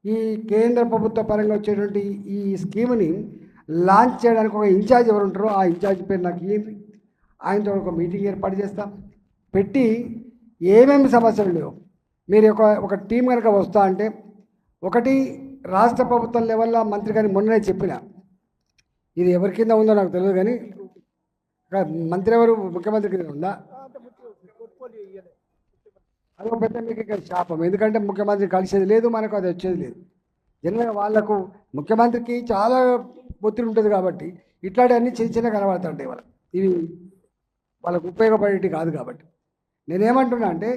ఈ కేంద్ర ప్రభుత్వ పరంగా వచ్చేటువంటి ఈ స్కీమ్ని లాంచ్ చేయడానికి ఒక ఇన్ఛార్జ్ ఎవరు ఉంటారో ఆ ఇన్ఛార్జ్ పేరు నాకు ఇవ్వండి. ఆయనతో ఒక మీటింగ్ ఏర్పాటు చేస్తాం, పెట్టి ఏమేమి సమస్యలు లేవు మీరు ఒక టీం కనుక వస్తా అంటే, ఒకటి రాష్ట్ర ప్రభుత్వం లెవెల్లో మంత్రి గారిని మొన్ననే చెప్పిన, ఇది ఎవరి కింద ఉందో నాకు తెలియదు కానీ మంత్రి ఎవరు ముఖ్యమంత్రి కింద ఉందా, అదొక పెద్ద మీకు ఇక్కడ శాపం. ఎందుకంటే ముఖ్యమంత్రి కలిసేది లేదు, మనకు అది వచ్చేది లేదు. జనరల్గా వాళ్లకు ముఖ్యమంత్రికి చాలా ఒత్తిడి ఉంటుంది కాబట్టి ఇట్లాంటివన్నీ చిన్న చిన్న కనబడుతుంటాయి వాళ్ళు, ఇవి వాళ్ళకు ఉపయోగపడేవి కాదు. కాబట్టి నేనేమంటున్నా అంటే,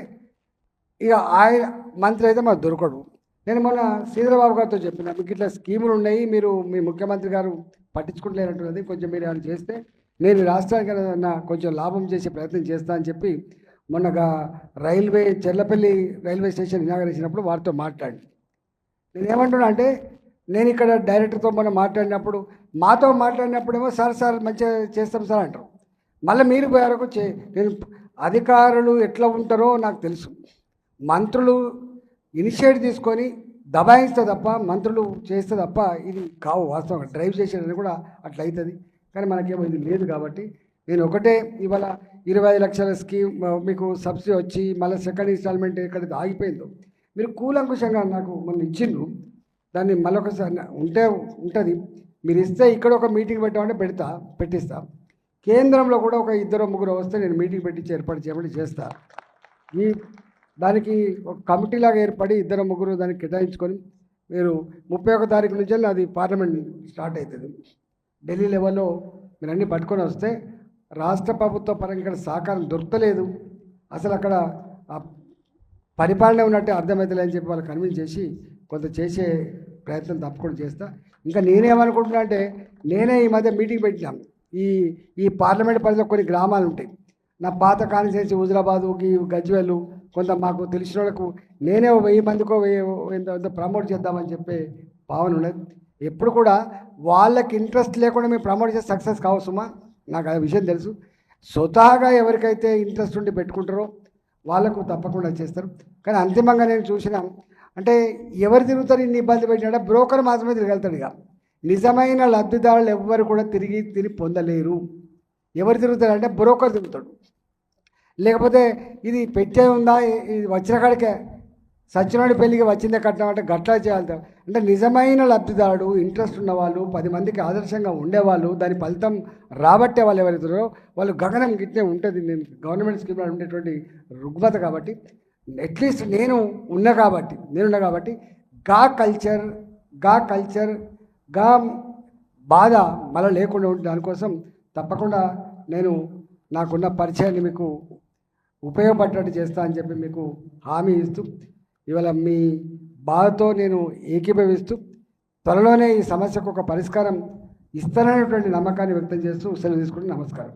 ఇక ఆయన మంత్రి అయితే మాకు దొరకడు. నేను మొన్న శ్రీధరబాబు గారితో చెప్పిన, మీకు ఇట్లా స్కీములు ఉన్నాయి, మీరు మీ ముఖ్యమంత్రి గారు పట్టించుకుంటలేనట్టున్నది, కొంచెం మీరు ఏమైనా చేస్తే నేను రాష్ట్రానికి కొంచెం లాభం చేసే ప్రయత్నం చేస్తా అని చెప్పి మొన్నగా చెర్లపల్లి రైల్వే స్టేషన్ ఇనాగరేసినప్పుడు వారితో మాట్లాడి, నేనేమంటున్నా అంటే, నేను ఇక్కడ డైరెక్టర్తో మొన్న మాట్లాడినప్పుడు మాతో మాట్లాడినప్పుడేమో సార్ మంచిగా చేస్తాం సార్ అంటారు. మళ్ళీ మీరు వరకు నేను అధికారులు ఎట్లా ఉంటారో నాకు తెలుసు. మంత్రులు ఇనిషియేట్ తీసుకొని దబాయిస్తే తప్ప, మంత్రులు చేస్తే తప్ప ఇది కావు. వాస్తవంగా డ్రైవ్ చేసేది కూడా అట్లా అవుతుంది. కానీ మనకేమో ఇది లేదు. కాబట్టి నేను ఒకటే, ఇవాళ 25 లక్షల స్కీమ్ మీకు సబ్సిడీ వచ్చి మళ్ళీ సెకండ్ ఇన్స్టాల్మెంట్ ఎక్కడైతే ఆగిపోయిందో మీరు కూలంకుషంగా నాకు మొన్న ఇచ్చిండ్రు, దాన్ని మళ్ళొకసారి ఉంటుంది. మీరు ఇస్తే ఇక్కడ ఒక మీటింగ్ పెట్టామంటే పెట్టిస్తా. కేంద్రంలో కూడా ఒక 2-3 వస్తే నేను మీటింగ్ పెట్టించి ఏర్పాటు చేయమని చేస్తా. దానికి ఒక కమిటీలాగా ఏర్పడి 2-3 దానికి కేటాయించుకొని, మీరు 31 తారీఖు నుంచి అది పార్లమెంట్ స్టార్ట్ అవుతుంది. ఢిల్లీ లెవెల్లో మీరు అన్నీ పట్టుకొని వస్తే రాష్ట్ర ప్రభుత్వ పరంగా ఇక్కడ సహకారం దొరకలేదు, అసలు అక్కడ పరిపాలన ఉన్నట్టే అర్థమవుతలే అని చెప్పి వాళ్ళు కన్విన్స్ చేసి కొంత చేసే ప్రయత్నం తప్పకుండా చేస్తా. ఇంకా నేనేమనుకుంటున్నా అంటే, నేనే ఈ మధ్య మీటింగ్ పెట్టినాం. ఈ పార్లమెంట్ పరిధిలో కొన్ని గ్రామాలు ఉంటాయి, నా పాత కాన్స్టిట్యున్సీ హుజురాబాదు, గజ్వేలు, కొంత మాకు తెలిసిన వాళ్ళకు నేనే 1000 మందికో ఎంత ప్రమోట్ చేద్దామని చెప్పే భావన ఉన్నది. ఎప్పుడు కూడా వాళ్ళకి ఇంట్రెస్ట్ లేకుండా మేము ప్రమోట్ చేసి సక్సెస్ కావచ్చుమా, నాకు ఆ విషయం తెలుసు. స్వతహాగా ఎవరికైతే ఇంట్రెస్ట్ ఉండి పెట్టుకుంటారో వాళ్ళకు తప్పకుండా చేస్తారు. కానీ అంతిమంగా నేను చూసిన అంటే, ఎవరు తిరుగుతారు ఇన్ని ఇబ్బంది పెట్టినా బ్రోకర్ మాత్రమే తిరగలుగుతాడు. ఇక నిజమైన లబ్ధిదారులు ఎవ్వరు కూడా తిరిగి పొందలేరు. ఎవరు తిరుగుతారంటే బ్రోకర్ తిరుగుతాడు. లేకపోతే ఇది పెట్టే ఉందా, ఇది వచ్చిన కాడికే సచ్చినోడి పెళ్ళికి వచ్చిందే కట్నం అంటే గట్లా చేయాలి. అంటే నిజమైన లబ్ధిదారుడు, ఇంట్రెస్ట్ ఉన్నవాళ్ళు, 10 మందికి ఆదర్శంగా ఉండేవాళ్ళు, దాని ఫలితం రాబట్టే వాళ్ళు ఎవరైతారో వాళ్ళు గగనం గిట్టే ఉంటుంది. నేను గవర్నమెంట్ స్కీమ్లో ఉండేటువంటి రుగ్మత. కాబట్టి అట్లీస్ట్ నేనున్నా కాబట్టి గా కల్చర్ గా బాధ మళ్ళీ లేకుండా ఉంటుంది. దానికోసం తప్పకుండా నేను నాకున్న పరిచయాన్ని మీకు ఉపయోగపడ్డట్టు చేస్తా అని చెప్పి మీకు హామీ ఇస్తూ, ఇవాళ మీ బాధతో నేను ఏకీభవిస్తూ త్వరలోనే ఈ సమస్యకు ఒక పరిష్కారం ఇస్తాననేటువంటి నమ్మకాన్ని వ్యక్తం చేస్తూ సెలవు తీసుకుంటూ నమస్కారం.